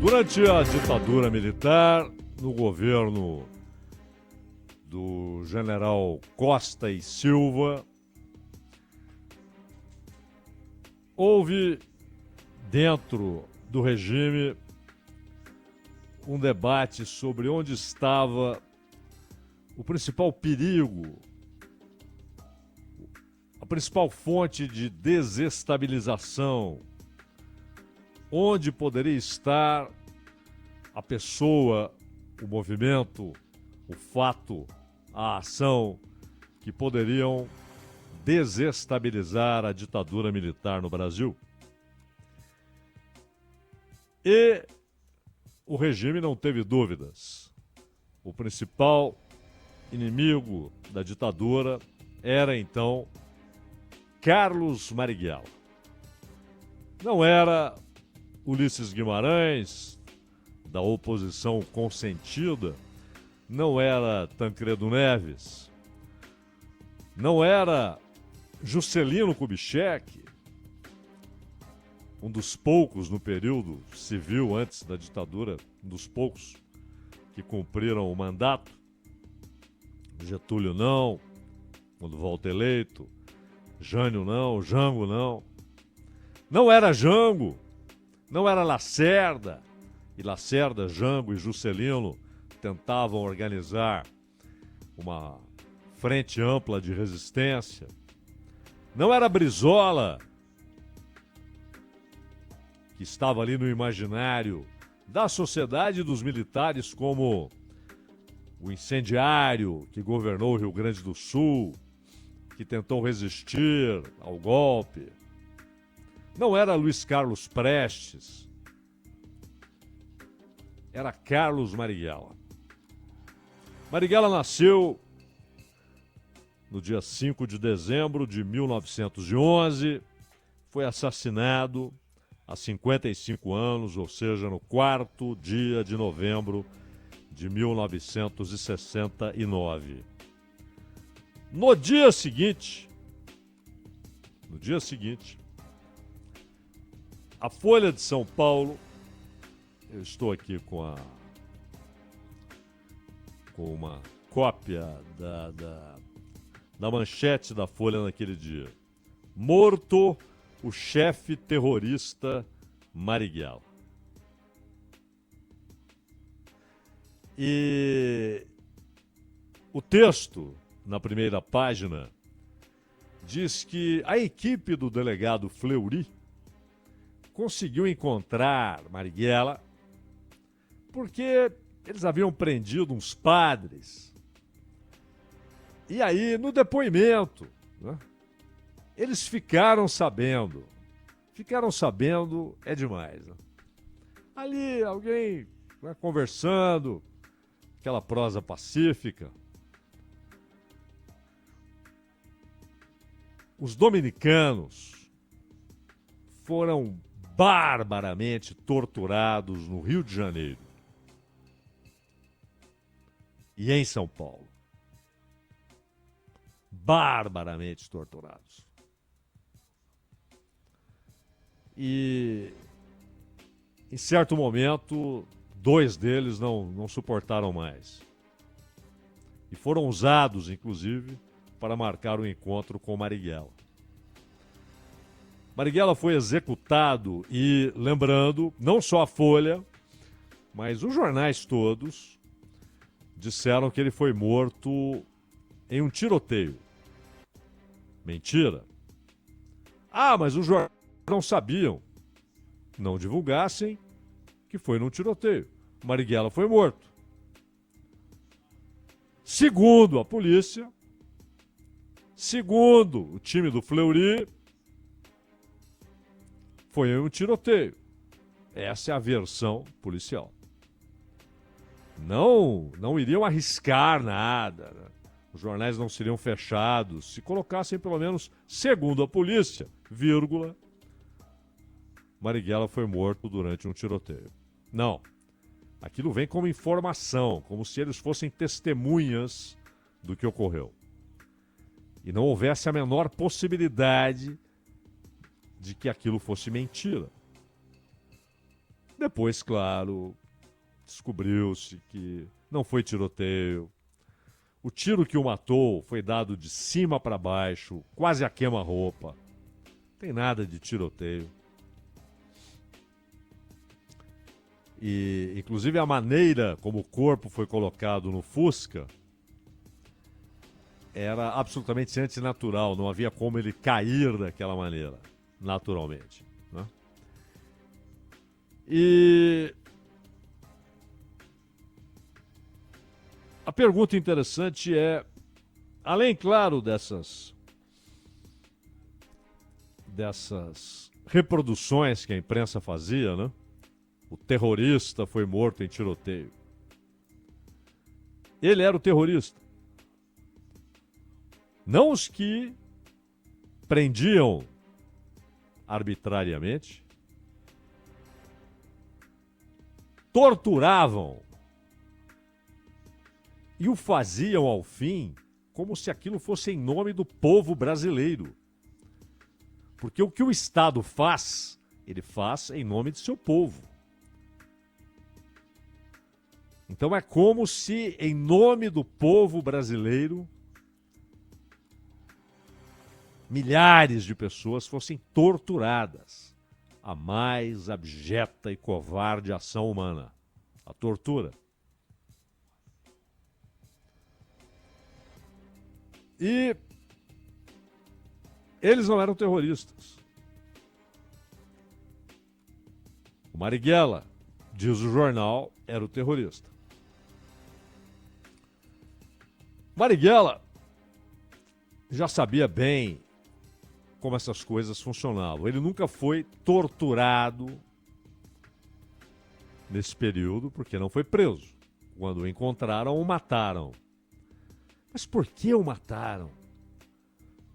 Durante a ditadura militar, no governo do general Costa e Silva, houve dentro do regime um debate sobre onde estava o principal perigo, a principal fonte de desestabilização, onde poderia estar a pessoa, o movimento, o fato, a ação que poderiam desestabilizar a ditadura militar no Brasil. E o regime não teve dúvidas. O principal inimigo da ditadura era, então, Carlos Marighella. Não era Ulisses Guimarães, da oposição consentida, não era Tancredo Neves, não era Juscelino Kubitschek, um dos poucos no período civil antes da ditadura, um dos poucos que cumpriram o mandato. Getúlio não, quando volta eleito, Jânio não, Jango não. Não era Jango, não era Lacerda. E Lacerda, Jango e Juscelino tentavam organizar uma frente ampla de resistência. Não era Brizola, que estava ali no imaginário da sociedade e dos militares como o incendiário que governou o Rio Grande do Sul, que tentou resistir ao golpe. Não era Luiz Carlos Prestes, era Carlos Marighella. Marighella nasceu no dia 5 de dezembro de 1911, foi assassinado há 55 anos, ou seja, no 4º dia de novembro de 1969. No dia seguinte, a Folha de São Paulo, eu estou aqui com uma cópia da manchete da Folha naquele dia. Morto o chefe terrorista Marighella. E o texto, na primeira página, diz que a equipe do delegado Fleury conseguiu encontrar Marighella porque eles haviam prendido uns padres. E aí, no depoimento, né, eles ficaram sabendo. Ficaram sabendo é demais. Né? Ali, alguém conversando, aquela prosa pacífica. Os dominicanos foram barbaramente torturados no Rio de Janeiro e em São Paulo. Barbaramente torturados. E, em certo momento, 2 deles não suportaram mais. E foram usados, inclusive, para marcar o encontro com Marighella. Marighella foi executado e, lembrando, não só a Folha, mas os jornais todos disseram que ele foi morto em um tiroteio. Mentira. Ah, mas os jornais não sabiam, não divulgassem que foi num tiroteio. Marighella foi morto. Segundo a polícia, segundo o time do Fleury, foi em um tiroteio. Essa é a versão policial. Não iriam arriscar nada, né? Os jornais não seriam fechados se colocassem pelo menos, segundo a polícia, vírgula, Marighella foi morto durante um tiroteio. Não. Aquilo vem como informação, como se eles fossem testemunhas do que ocorreu. E não houvesse a menor possibilidade de que aquilo fosse mentira. Depois, claro, descobriu-se que não foi tiroteio. O tiro que o matou foi dado de cima para baixo, quase a queima-roupa. Não tem nada de tiroteio. E, inclusive, a maneira como o corpo foi colocado no Fusca era absolutamente antinatural. Não havia como ele cair daquela maneira, naturalmente, né? E a pergunta interessante é, além, claro, dessas reproduções que a imprensa fazia, né? O terrorista foi morto em tiroteio. Ele era o terrorista. Não os que prendiam arbitrariamente, torturavam e o faziam ao fim como se aquilo fosse em nome do povo brasileiro. Porque o que o Estado faz, ele faz em nome de seu povo. Então é como se, em nome do povo brasileiro, milhares de pessoas fossem torturadas. A mais abjeta e covarde ação humana, a tortura. E eles não eram terroristas. O Marighella, diz o jornal, era o terrorista. Marighella já sabia bem como essas coisas funcionavam. Ele nunca foi torturado nesse período, porque não foi preso. Quando o encontraram, o mataram. Mas por que o mataram?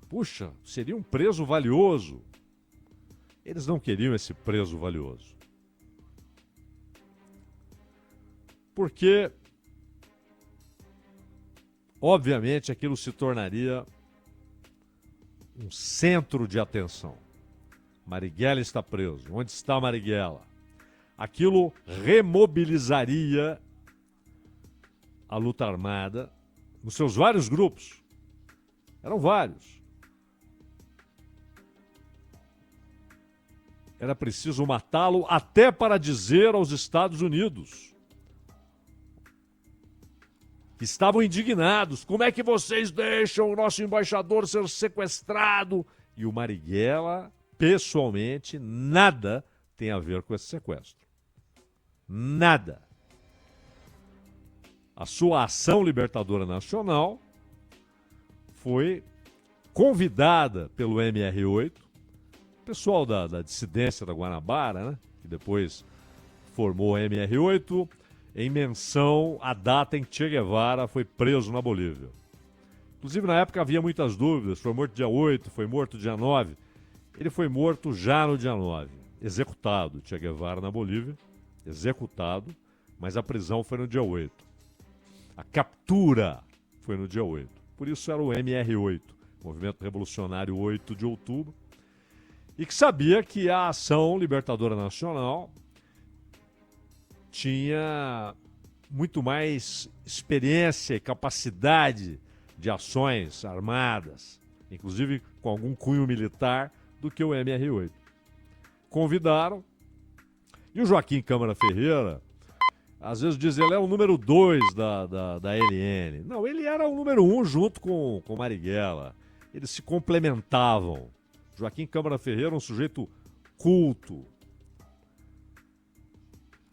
Puxa, seria um preso valioso. Eles não queriam esse preso valioso. Porque, obviamente, aquilo se tornaria um centro de atenção. Marighella está preso. Onde está Marighella? Aquilo remobilizaria a luta armada nos seus vários grupos. Eram vários. Era preciso matá-lo até para dizer aos Estados Unidos que estavam indignados. Como é que vocês deixam o nosso embaixador ser sequestrado? E o Marighella, pessoalmente, nada tem a ver com esse sequestro. Nada. A sua ação libertadora nacional foi convidada pelo MR8, pessoal da dissidência da Guanabara, né, que depois formou a MR8, em menção à data em que Che Guevara foi preso na Bolívia. Inclusive, na época havia muitas dúvidas, foi morto dia 8, foi morto dia 9. Ele foi morto já no dia 9, executado, Che Guevara na Bolívia, executado, mas a prisão foi no dia 8. A captura foi no dia 8. Por isso era o MR8, Movimento Revolucionário 8 de Outubro, e que sabia que a Ação Libertadora Nacional tinha muito mais experiência e capacidade de ações armadas, inclusive com algum cunho militar, do que o MR8. Convidaram, e o Joaquim Câmara Ferreira, às vezes diz ele é o número 2 da LN. Não, ele era o número 1 junto com Marighella. Eles se complementavam. Joaquim Câmara Ferreira, um sujeito culto,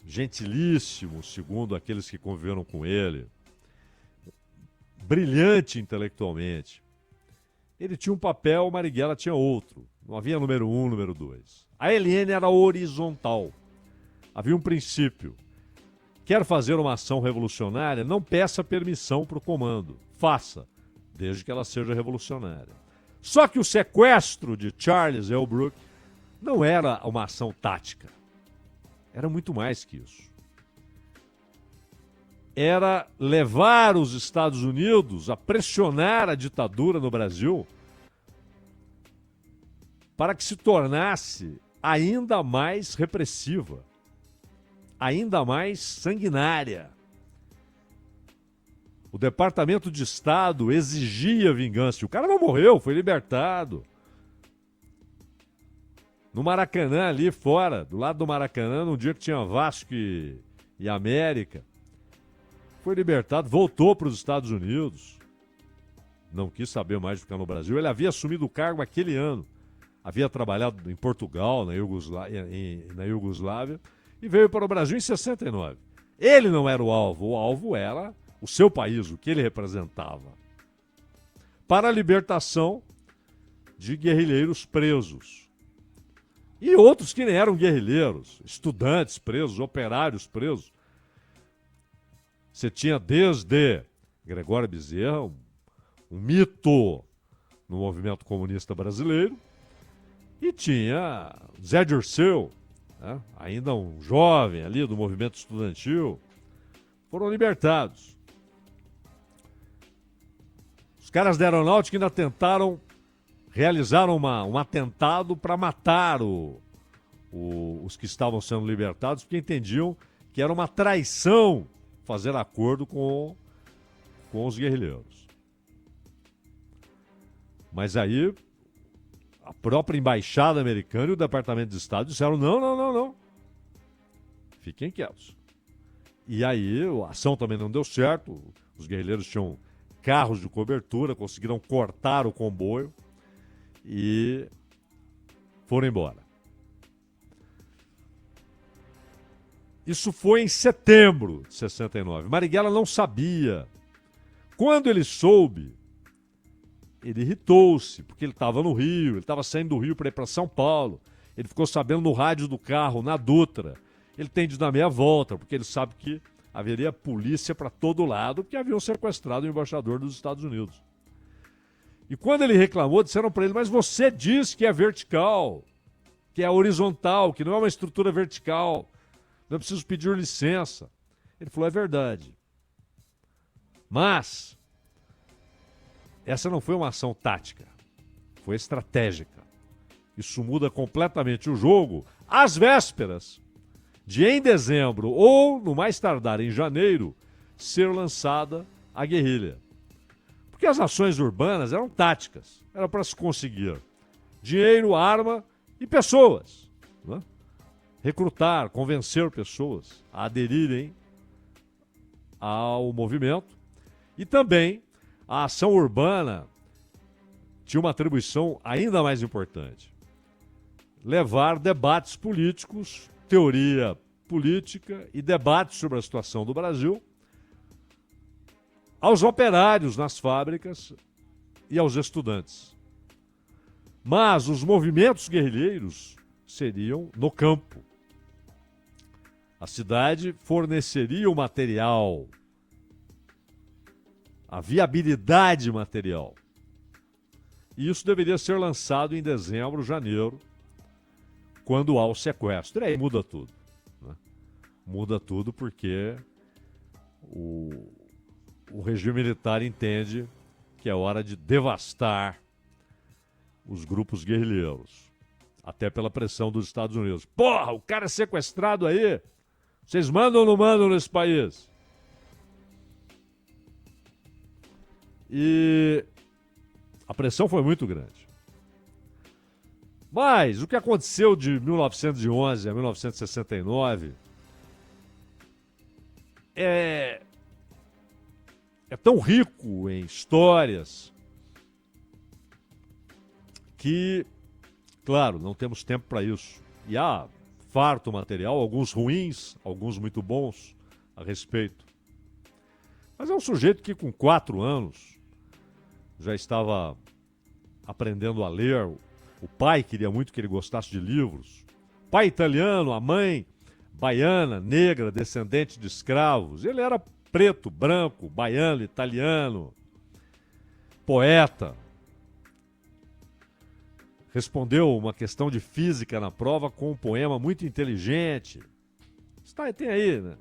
gentilíssimo, segundo aqueles que conviveram com ele, brilhante intelectualmente. Ele tinha um papel, o Marighella tinha outro. Não havia número 1, número 2. A LN era horizontal. Havia um princípio. Quer fazer uma ação revolucionária? Não peça permissão para o comando. Faça, desde que ela seja revolucionária. Só que o sequestro de Charles Elbrook não era uma ação tática. Era muito mais que isso. Era levar os Estados Unidos a pressionar a ditadura no Brasil para que se tornasse ainda mais repressiva. ainda mais sanguinária. O Departamento de Estado exigia vingança. O cara não morreu, foi libertado. No Maracanã, ali fora, do lado do Maracanã, num dia que tinha Vasco e América. Foi libertado, voltou para os Estados Unidos. Não quis saber mais de ficar no Brasil. Ele havia assumido o cargo aquele ano. Havia trabalhado em Portugal, na Iugoslávia, e veio para o Brasil em 69. Ele não era o alvo era o seu país, o que ele representava. Para a libertação de guerrilheiros presos. E outros que nem eram guerrilheiros, estudantes presos, operários presos. Você tinha desde Gregório Bezerra, um mito no movimento comunista brasileiro, e tinha Zé Dirceu, né, ainda um jovem ali do movimento estudantil, foram libertados. Os caras da aeronáutica ainda realizaram um atentado para matar os que estavam sendo libertados, porque entendiam que era uma traição fazer acordo com os guerrilheiros. Mas aí a própria embaixada americana e o Departamento de Estado disseram não. Fiquem quietos. E aí a ação também não deu certo. Os guerrilheiros tinham carros de cobertura, conseguiram cortar o comboio e foram embora. Isso foi em setembro de 69. Marighella não sabia. Quando ele soube, ele irritou-se, porque ele estava no Rio, ele estava saindo do Rio para ir para São Paulo. Ele ficou sabendo no rádio do carro, na Dutra. Ele tem de dar meia volta, porque ele sabe que haveria polícia para todo lado, porque haviam sequestrado o embaixador dos Estados Unidos. E quando ele reclamou, disseram para ele, mas você diz que é vertical, que é horizontal, que não é uma estrutura vertical. Não é preciso pedir licença. Ele falou, é verdade. Mas essa não foi uma ação tática, foi estratégica. Isso muda completamente o jogo às vésperas de, em dezembro ou, no mais tardar, em janeiro, ser lançada a guerrilha. Porque as ações urbanas eram táticas, era para se conseguir dinheiro, arma e pessoas, né? Recrutar, convencer pessoas a aderirem ao movimento. E também a ação urbana tinha uma atribuição ainda mais importante: levar debates políticos, teoria política e debates sobre a situação do Brasil aos operários nas fábricas e aos estudantes. Mas os movimentos guerrilheiros seriam no campo. A cidade forneceria o material, a viabilidade material. E isso deveria ser lançado em dezembro, janeiro, quando há o sequestro. E aí muda tudo, né? Muda tudo porque o regime militar entende que é hora de devastar os grupos guerrilheiros. Até pela pressão dos Estados Unidos. Porra, o cara é sequestrado aí. Vocês mandam ou não mandam nesse país? E a pressão foi muito grande. Mas o que aconteceu de 1911 a 1969 é tão rico em histórias que, claro, não temos tempo para isso. E há farto material, alguns ruins, alguns muito bons a respeito. Mas é um sujeito que com 4 anos já estava aprendendo a ler. O pai queria muito que ele gostasse de livros. Pai italiano, a mãe baiana, negra, descendente de escravos. Ele era preto, branco, baiano, italiano, poeta. Respondeu uma questão de física na prova com um poema muito inteligente. Tem aí, né?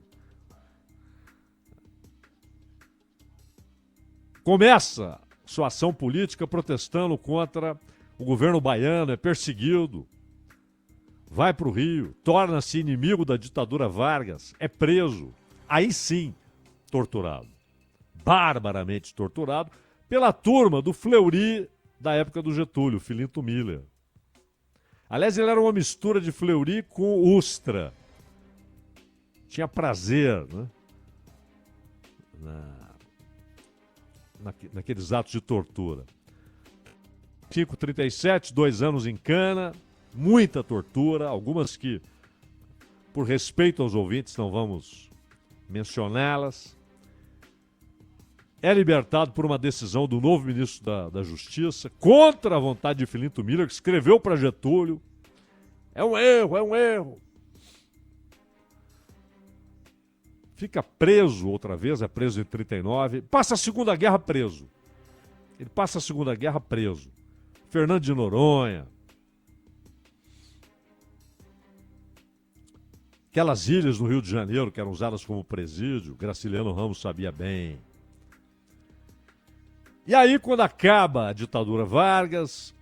Começa sua ação política protestando contra o governo baiano, é perseguido. vai para o Rio, torna-se inimigo da ditadura Vargas, é preso. Aí sim, torturado. Barbaramente torturado pela turma do Fleury da época do Getúlio, Filinto Miller. Aliás, ele era uma mistura de Fleury com Ustra. Tinha prazer, né? Naqueles atos de tortura. 37, 2 anos em cana, muita tortura, algumas que, por respeito aos ouvintes, não vamos mencioná-las. É libertado por uma decisão do novo ministro da Justiça, contra a vontade de Filinto Miller, que escreveu para Getúlio. É um erro, é um erro. Fica preso outra vez, é preso em 39, passa a Segunda Guerra preso. Ele passa a Segunda Guerra preso. Fernando de Noronha. Aquelas ilhas no Rio de Janeiro que eram usadas como presídio, Graciliano Ramos sabia bem. E aí, quando acaba a ditadura Vargas,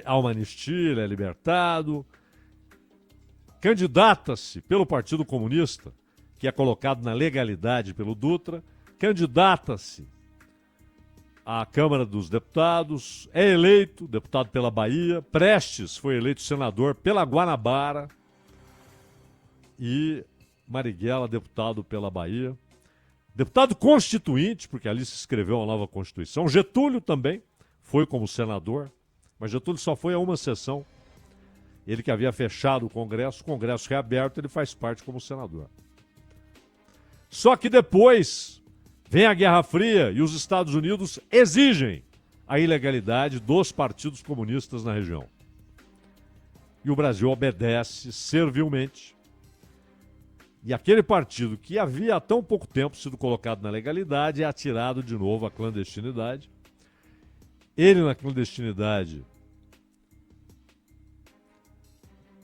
há uma anistia, ele é libertado, candidata-se pelo Partido Comunista, que é colocado na legalidade pelo Dutra, candidata-se à Câmara dos Deputados, é eleito deputado pela Bahia, Prestes foi eleito senador pela Guanabara e Marighella deputado pela Bahia. Deputado constituinte, porque ali se escreveu uma nova Constituição. Getúlio também foi como senador, mas Getúlio só foi a uma sessão. Ele que havia fechado o Congresso reaberto, ele faz parte como senador. Só que depois vem a Guerra Fria e os Estados Unidos exigem a ilegalidade dos partidos comunistas na região. E o Brasil obedece servilmente. E aquele partido que havia há tão pouco tempo sido colocado na legalidade é atirado de novo à clandestinidade. Ele, na clandestinidade,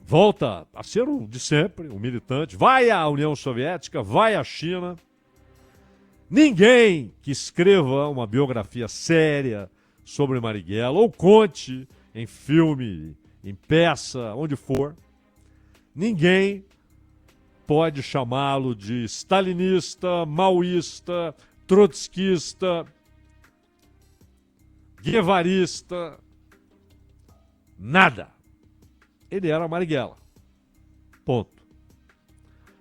volta a ser o de sempre, um militante, vai à União Soviética, vai à China. Ninguém que escreva uma biografia séria sobre Marighella, ou conte em filme, em peça, onde for, ninguém pode chamá-lo de stalinista, maoísta, trotskista, guevarista, nada. Ele era Marighella. Ponto.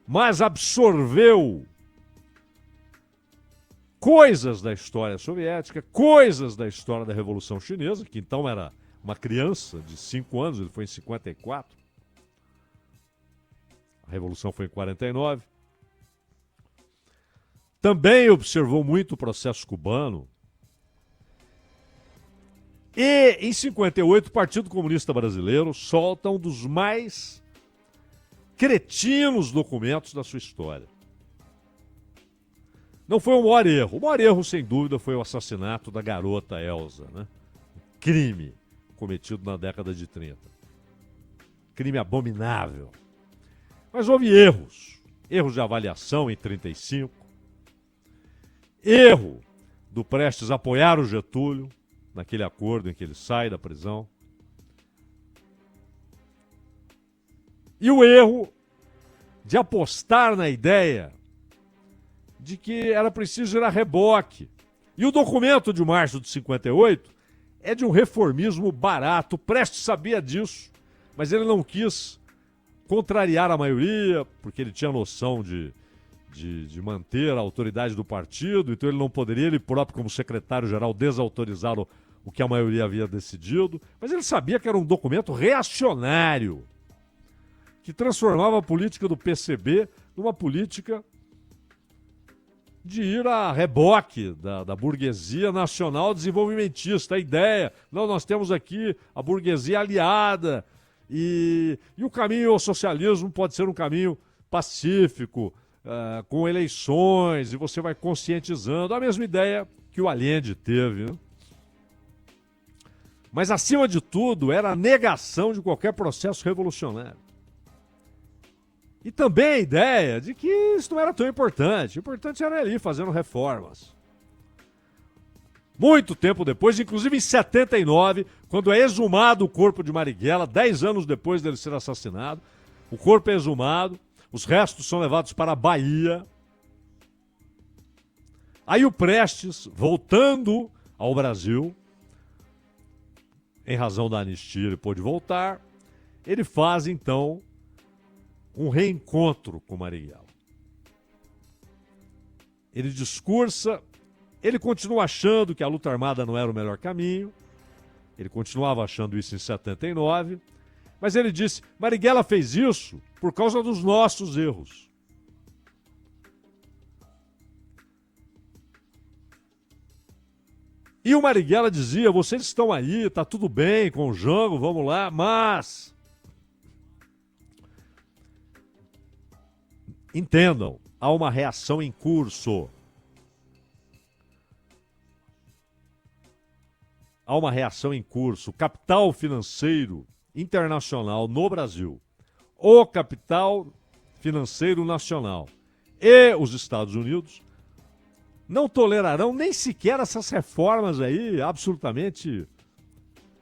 Mas absorveu coisas da história soviética, coisas da história da Revolução Chinesa, que então era uma criança de 5 anos, ele foi em 54. A Revolução foi em 49. Também observou muito o processo cubano. E, em 58, o Partido Comunista Brasileiro solta um dos mais cretinos documentos da sua história. Não foi o maior erro. O maior erro, sem dúvida, foi o assassinato da garota Elza, né? Crime cometido na década de 30. Crime abominável. Mas houve erros. Erros de avaliação em 35. Erro do Prestes apoiar o Getúlio naquele acordo em que ele sai da prisão. E o erro de apostar na ideia de que era preciso ir a reboque. E o documento de março de 58 é de um reformismo barato. Prestes sabia disso, mas ele não quis contrariar a maioria, porque ele tinha noção de manter a autoridade do partido, então ele não poderia, ele próprio como secretário-geral, desautorizar o que a maioria havia decidido, mas ele sabia que era um documento reacionário, que transformava a política do PCB numa política de ir a reboque da burguesia nacional desenvolvimentista. A ideia, não, nós temos aqui a burguesia aliada, e o caminho ao socialismo pode ser um caminho pacífico, com eleições, e você vai conscientizando. A mesma ideia que o Allende teve, né? Mas, acima de tudo, era a negação de qualquer processo revolucionário. E também a ideia de que isso não era tão importante. O importante era ali, fazendo reformas. Muito tempo depois, inclusive em 79, quando é exumado o corpo de Marighella, 10 anos depois dele ser assassinado, o corpo é exumado, os restos são levados para a Bahia. Aí o Prestes, voltando ao Brasil, em razão da anistia ele pôde voltar, ele faz então um reencontro com Marighella. Ele discursa, ele continua achando que a luta armada não era o melhor caminho, ele continuava achando isso em 79, mas ele disse, Marighella fez isso por causa dos nossos erros. E o Marighella dizia, vocês estão aí, tá tudo bem com o Jango, vamos lá, mas... Entendam, há uma reação em curso. Há uma reação em curso. O capital financeiro internacional no Brasil, o capital financeiro nacional e os Estados Unidos não tolerarão nem sequer essas reformas aí absolutamente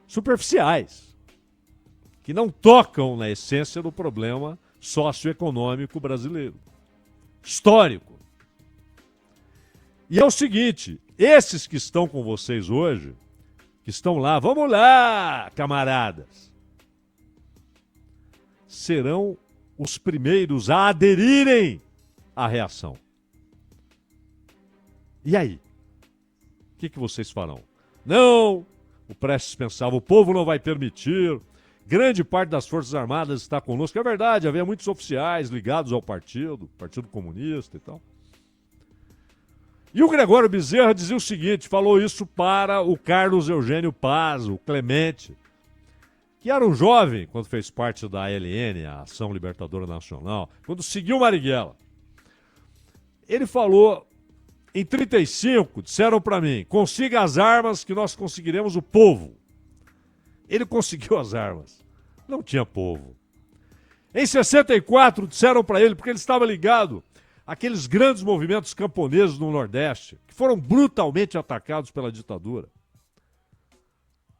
superficiais, que não tocam na essência do problema socioeconômico brasileiro, histórico. E é o seguinte, esses que estão com vocês hoje, que estão lá, vamos lá, camaradas, serão os primeiros a aderirem à reação. E aí? O que vocês farão? Não, o Prestes pensava, o povo não vai permitir, grande parte das Forças Armadas está conosco. É verdade, havia muitos oficiais ligados ao Partido Comunista e tal. E o Gregório Bezerra dizia o seguinte, falou isso para o Carlos Eugênio Paz, o Clemente, que era um jovem quando fez parte da ALN, a Ação Libertadora Nacional, quando seguiu Marighella. Ele falou, em 35, disseram para mim, consiga as armas que nós conseguiremos o povo. Ele conseguiu as armas. Não tinha povo. Em 64, disseram para ele, porque ele estava ligado àqueles grandes movimentos camponeses no Nordeste, que foram brutalmente atacados pela ditadura.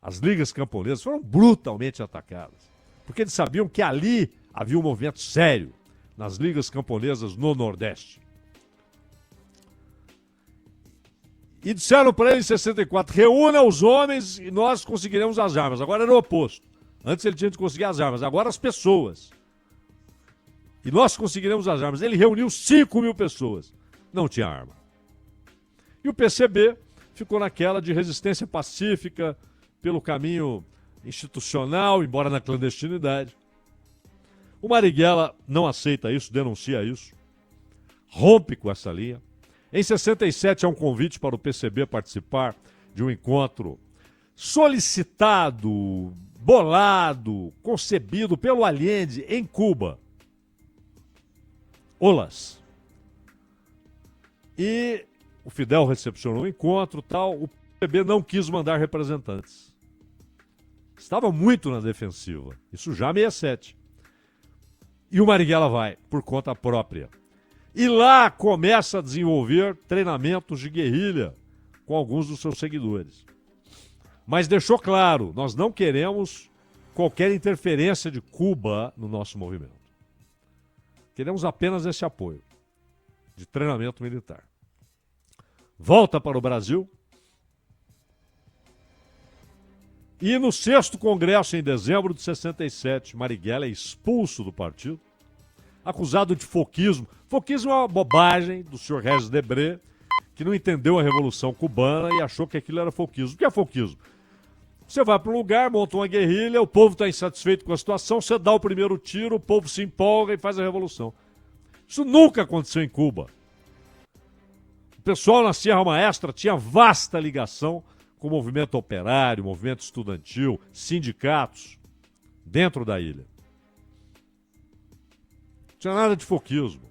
As ligas camponesas foram brutalmente atacadas, porque eles sabiam que ali havia um movimento sério, nas ligas camponesas no Nordeste. E disseram para ele em 64, reúna os homens e nós conseguiremos as armas. Agora era o oposto. Antes ele tinha de conseguir as armas, agora as pessoas. E nós conseguiremos as armas. Ele reuniu 5.000 pessoas. Não tinha arma. E o PCB ficou naquela de resistência pacífica pelo caminho institucional, embora na clandestinidade. O Marighella não aceita isso, denuncia isso. Rompe com essa linha. Em 67 há um convite para o PCB participar de um encontro solicitado, bolado, concebido pelo Allende em Cuba. Olas. E o Fidel recepcionou o encontro, tal. O PCB não quis mandar representantes. Estava muito na defensiva. Isso já 67. E o Marighella vai, por conta própria. E lá começa a desenvolver treinamentos de guerrilha com alguns dos seus seguidores. Mas deixou claro, nós não queremos qualquer interferência de Cuba no nosso movimento. Queremos apenas esse apoio de treinamento militar. Volta para o Brasil. E no 6º Congresso, em dezembro de 67, Marighella é expulso do partido, acusado de foquismo. Foquismo é uma bobagem do senhor Regis Debré, que não entendeu a Revolução Cubana e achou que aquilo era foquismo. O que é foquismo? Você vai para um lugar, monta uma guerrilha, o povo está insatisfeito com a situação, você dá o primeiro tiro, o povo se empolga e faz a revolução. Isso nunca aconteceu em Cuba. O pessoal na Sierra Maestra tinha vasta ligação com o movimento operário, movimento estudantil, sindicatos, dentro da ilha. Não tinha nada de foquismo.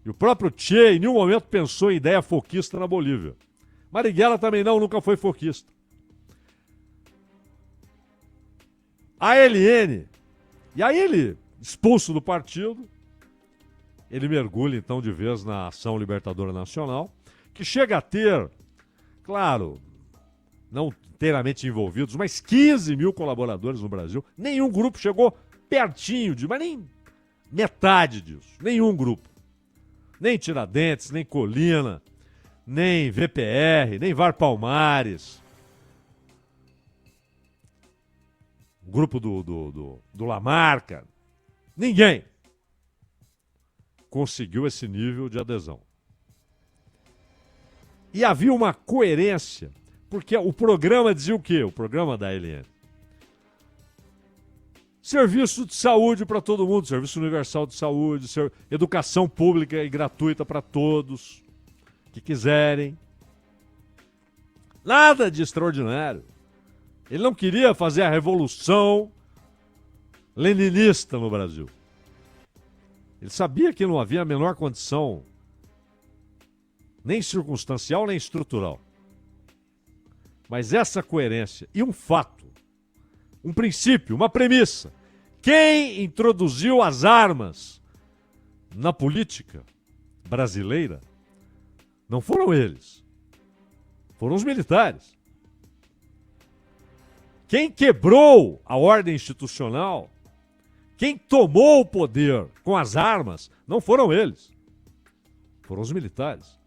E o próprio Che em nenhum momento pensou em ideia foquista na Bolívia. Marighella também não, nunca foi foquista. A ALN, e aí ele, expulso do partido, ele mergulha então de vez na Ação Libertadora Nacional, que chega a ter, claro, não inteiramente envolvidos, mas 15.000 colaboradores no Brasil. Nenhum grupo chegou pertinho de, mas nem Metade disso. Nenhum grupo. Nem Tiradentes, nem Colina, nem VPR, nem VAR Palmares. O grupo do Lamarca. Ninguém conseguiu esse nível de adesão. E havia uma coerência, porque o programa dizia o quê? O programa da ALN. Serviço de saúde para todo mundo, serviço universal de saúde, educação pública e gratuita para todos que quiserem. Nada de extraordinário. Ele não queria fazer a revolução leninista no Brasil. Ele sabia que não havia a menor condição, nem circunstancial, nem estrutural. Mas essa coerência e um fato, um princípio, uma premissa. Quem introduziu as armas na política brasileira não foram eles, foram os militares. Quem quebrou a ordem institucional, quem tomou o poder com as armas, não foram eles, foram os militares.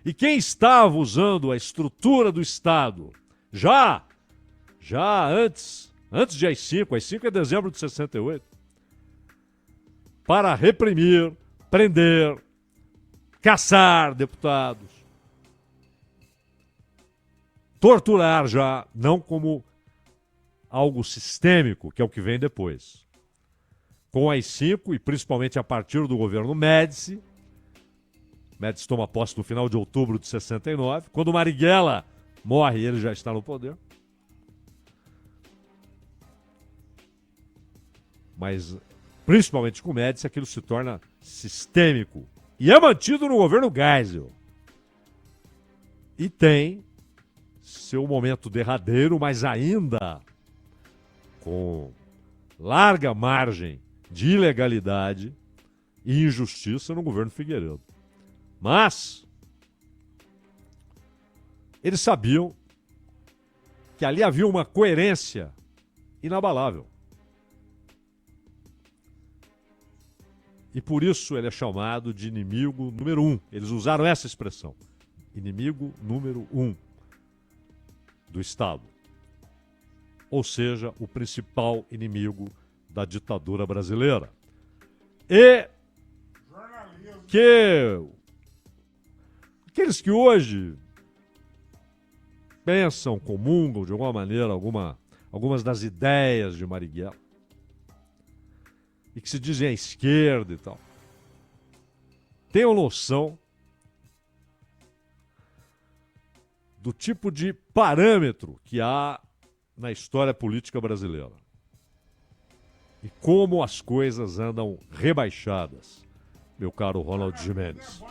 E quem estava usando a estrutura do Estado já antes de AI-5, AI-5 é dezembro de 68, para reprimir, prender, caçar deputados, torturar já, não como algo sistêmico, que é o que vem depois. Com AI-5 e principalmente a partir do governo Médici toma posse no final de outubro de 69, quando Marighella morre e ele já está no poder. Mas, principalmente com Médici, aquilo se torna sistêmico. E é mantido no governo Geisel. E tem seu momento derradeiro, mas ainda com larga margem de ilegalidade e injustiça no governo Figueiredo. Mas eles sabiam que ali havia uma coerência inabalável. E por isso ele é chamado de inimigo número 1. Eles usaram essa expressão. Inimigo número 1 do Estado. Ou seja, o principal inimigo da ditadura brasileira. E que aqueles que hoje pensam, comungam de alguma maneira algumas das ideias de Marighella e que se dizem à esquerda e tal, tenham noção do tipo de parâmetro que há na história política brasileira e como as coisas andam rebaixadas, meu caro Ronald Gimenez.